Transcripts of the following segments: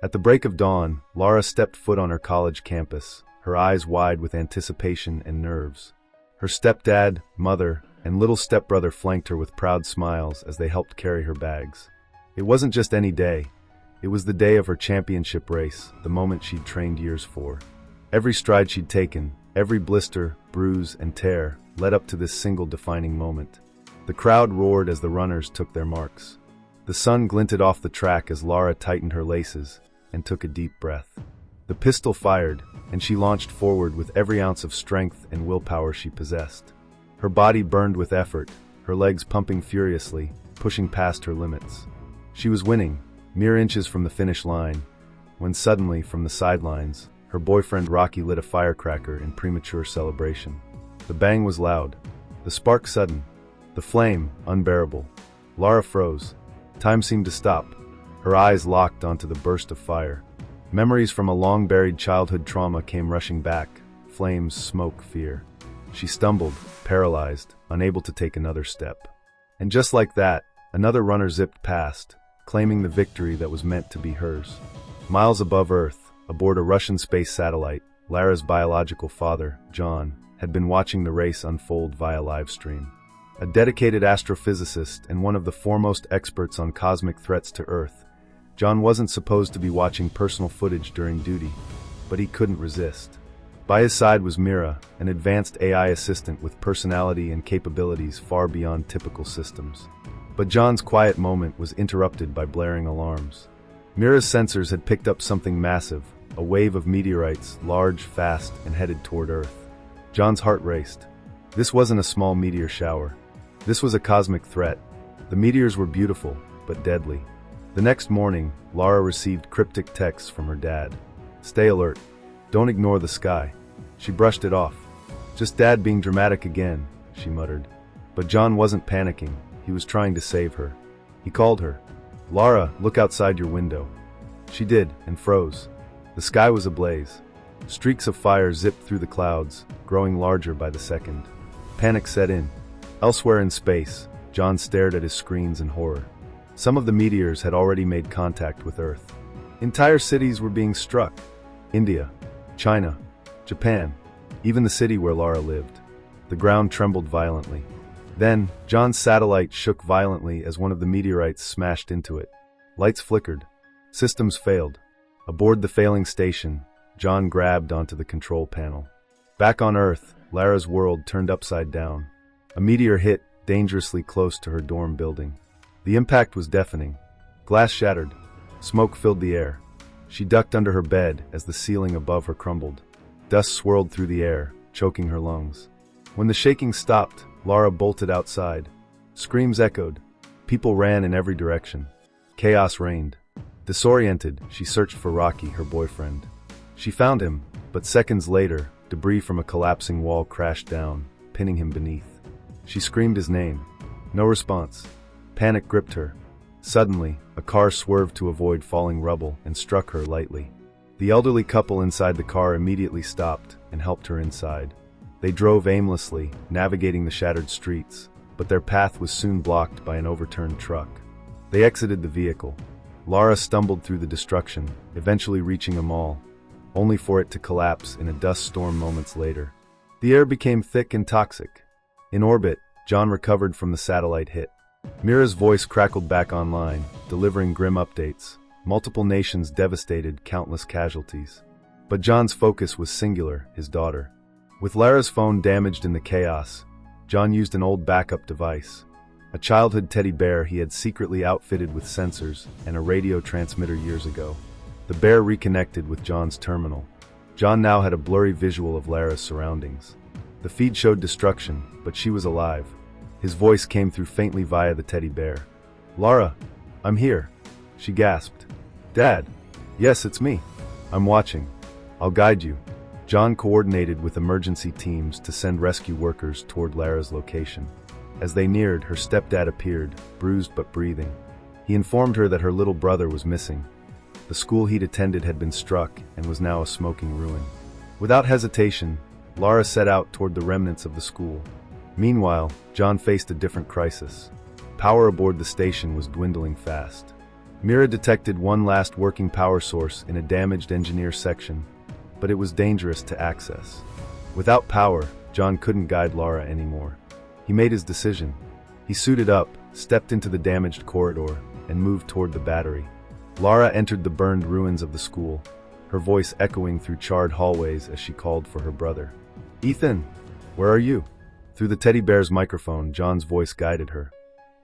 At the break of dawn, Lara stepped foot on her college campus, her eyes wide with anticipation and nerves. Her stepdad, mother, and little stepbrother flanked her with proud smiles as they helped carry her bags. It wasn't just any day. It was the day of her championship race, the moment she'd trained years for. Every stride she'd taken, every blister, bruise, and tear led up to this single defining moment. The crowd roared as the runners took their marks. The sun glinted off the track as Lara tightened her laces and took a deep breath. The pistol fired, and she launched forward with every ounce of strength and willpower she possessed. Her body burned with effort, her legs pumping furiously, pushing past her limits. She was winning, mere inches from the finish line, when suddenly, from the sidelines, her boyfriend Rocky lit a firecracker in premature celebration. The bang was loud, the spark sudden, the flame unbearable. Lara froze. Time seemed to stop. Her eyes locked onto the burst of fire. Memories from a long-buried childhood trauma came rushing back. Flames, smoke, fear. She stumbled, paralyzed, unable to take another step. And just like that, another runner zipped past, claiming the victory that was meant to be hers. Miles above Earth, aboard a Russian space satellite, Lara's biological father, John, had been watching the race unfold via live stream. A dedicated astrophysicist and one of the foremost experts on cosmic threats to Earth, John wasn't supposed to be watching personal footage during duty, but he couldn't resist. By his side was Mira, an advanced AI assistant with personality and capabilities far beyond typical systems. But John's quiet moment was interrupted by blaring alarms. Mira's sensors had picked up something massive, a wave of meteorites, large, fast, and headed toward Earth. John's heart raced. This wasn't a small meteor shower. This was a cosmic threat. The meteors were beautiful, but deadly. The next morning, Lara received cryptic texts from her dad. "Stay alert. Don't ignore the sky." She brushed it off. "Just Dad being dramatic again," she muttered. But John wasn't panicking. He was trying to save her. He called her. "Lara, look outside your window." She did, and froze. The sky was ablaze. Streaks of fire zipped through the clouds, growing larger by the second. Panic set in. Elsewhere in space, John stared at his screens in horror. Some of the meteors had already made contact with Earth. Entire cities were being struck. India, China, Japan, even the city where Lara lived. The ground trembled violently. Then, John's satellite shook violently as one of the meteorites smashed into it. Lights flickered. Systems failed. Aboard the failing station, John grabbed onto the control panel. Back on Earth, Lara's world turned upside down. A meteor hit dangerously close to her dorm building. The impact was deafening. Glass shattered. Smoke filled the air. She ducked under her bed as the ceiling above her crumbled. Dust swirled through the air, choking her lungs. When the shaking stopped, Lara bolted outside. Screams echoed. People ran in every direction. Chaos reigned. Disoriented, she searched for Rocky, her boyfriend. She found him, but seconds later, debris from a collapsing wall crashed down, pinning him beneath. She screamed his name. No response. Panic gripped her. Suddenly, a car swerved to avoid falling rubble and struck her lightly. The elderly couple inside the car immediately stopped and helped her inside. They drove aimlessly, navigating the shattered streets, but their path was soon blocked by an overturned truck. They exited the vehicle. Lara stumbled through the destruction, eventually reaching a mall, only for it to collapse in a dust storm moments later. The air became thick and toxic. In orbit, John recovered from the satellite hit. Mira's voice crackled back online, delivering grim updates. Multiple nations devastated, countless casualties. But John's focus was singular, his daughter. With Lara's phone damaged in the chaos, John used an old backup device. A childhood teddy bear he had secretly outfitted with sensors and a radio transmitter years ago. The bear reconnected with John's terminal. John now had a blurry visual of Lara's surroundings. The feed showed destruction, but she was alive. His voice came through faintly via the teddy bear. "Lara, I'm here," she gasped. "Dad." "Yes, it's me. I'm watching. I'll guide you." John coordinated with emergency teams to send rescue workers toward Lara's location. As they neared, her stepdad appeared, bruised but breathing. He informed her that her little brother was missing. The school he'd attended had been struck and was now a smoking ruin. Without hesitation, Lara set out toward the remnants of the school. Meanwhile, John faced a different crisis. Power aboard the station was dwindling fast. Mira detected one last working power source in a damaged engineer section, but it was dangerous to access. Without power, John couldn't guide Lara anymore. He made his decision. He suited up, stepped into the damaged corridor, and moved toward the battery. Lara entered the burned ruins of the school, her voice echoing through charred hallways as she called for her brother. "Ethan, where are you?" Through the teddy bear's microphone, John's voice guided her.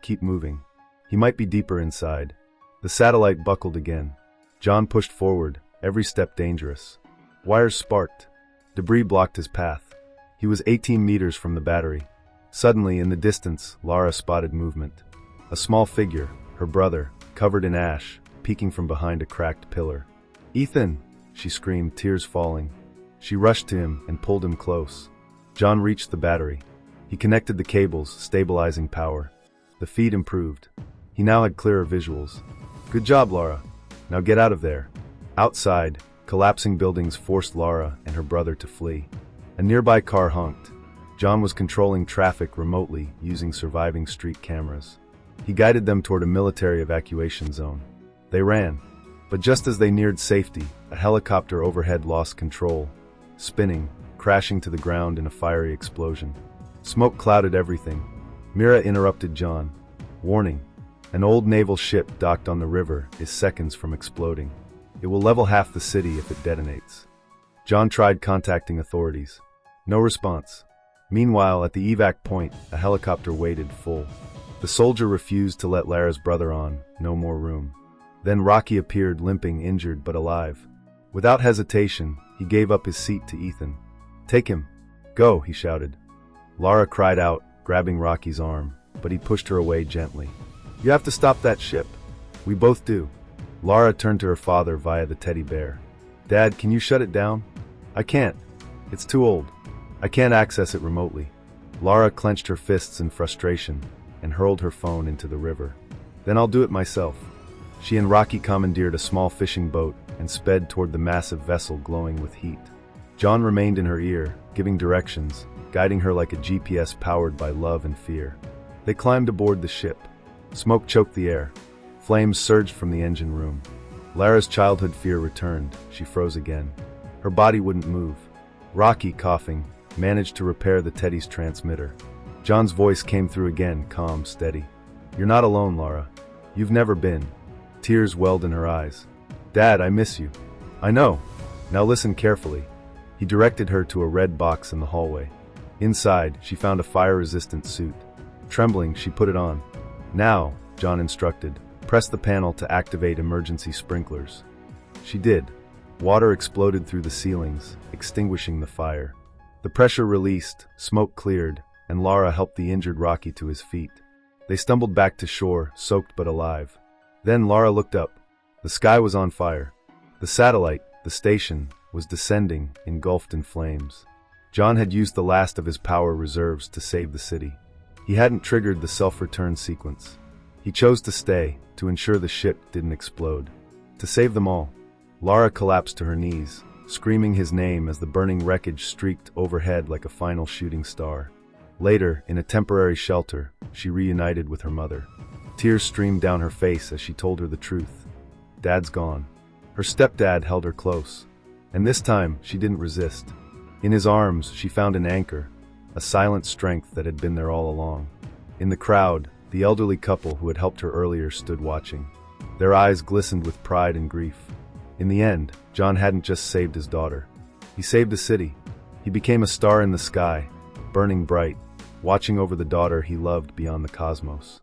"Keep moving. He might be deeper inside." The satellite buckled again. John pushed forward, every step dangerous. Wires sparked. Debris blocked his path. He was 18 meters from the battery. Suddenly, in the distance, Lara spotted movement. A small figure, her brother, covered in ash, peeking from behind a cracked pillar. "Ethan!" she screamed, tears falling. She rushed to him and pulled him close. John reached the battery. He connected the cables, stabilizing power. The feed improved. He now had clearer visuals. "Good job, Lara. Now get out of there." Outside, collapsing buildings forced Lara and her brother to flee. A nearby car honked. John was controlling traffic remotely using surviving street cameras. He guided them toward a military evacuation zone. They ran, but just as they neared safety, a helicopter overhead lost control, spinning, crashing to the ground in a fiery explosion. Smoke clouded everything. Mira interrupted John. "Warning, an old naval ship docked on the river is seconds from exploding. It will level half the city if it detonates." John tried contacting authorities. No response. Meanwhile, at the evac point, a helicopter waited full. The soldier refused to let Lara's brother on, no more room. Then Rocky appeared, limping, injured but alive. Without hesitation, he gave up his seat to Ethan. "Take him. Go," he shouted. Lara cried out, grabbing Rocky's arm, but he pushed her away gently. "You have to stop that ship." "We both do." Lara turned to her father via the teddy bear. "Dad, can you shut it down?" "I can't. It's too old. I can't access it remotely." Lara clenched her fists in frustration and hurled her phone into the river. "Then I'll do it myself." She and Rocky commandeered a small fishing boat and sped toward the massive vessel glowing with heat. John remained in her ear, giving directions, guiding her like a GPS powered by love and fear. They climbed aboard the ship. Smoke choked the air. Flames surged from the engine room. Lara's childhood fear returned. She froze again. Her body wouldn't move. Rocky, coughing, managed to repair the Teddy's transmitter. John's voice came through again, calm, steady. "You're not alone, Lara. You've never been." Tears welled in her eyes. "Dad, I miss you." "I know. Now listen carefully." He directed her to a red box in the hallway. Inside, she found a fire-resistant suit. Trembling, she put it on. "Now," John instructed, "press the panel to activate emergency sprinklers." She did. Water exploded through the ceilings, extinguishing the fire. The pressure released, smoke cleared, and Lara helped the injured Rocky to his feet. They stumbled back to shore, soaked but alive. Then Lara looked up. The sky was on fire. The satellite, the station, was descending, engulfed in flames. John had used the last of his power reserves to save the city. He hadn't triggered the self-return sequence. He chose to stay, to ensure the ship didn't explode. To save them all. Lara collapsed to her knees, screaming his name as the burning wreckage streaked overhead like a final shooting star. Later, in a temporary shelter, she reunited with her mother. Tears streamed down her face as she told her the truth. Dad's gone. Her stepdad held her close. And this time, she didn't resist. In his arms, she found an anchor, a silent strength that had been there all along. In the crowd, the elderly couple who had helped her earlier stood watching. Their eyes glistened with pride and grief. In the end, John hadn't just saved his daughter. He saved the city. He became a star in the sky, burning bright, watching over the daughter he loved beyond the cosmos.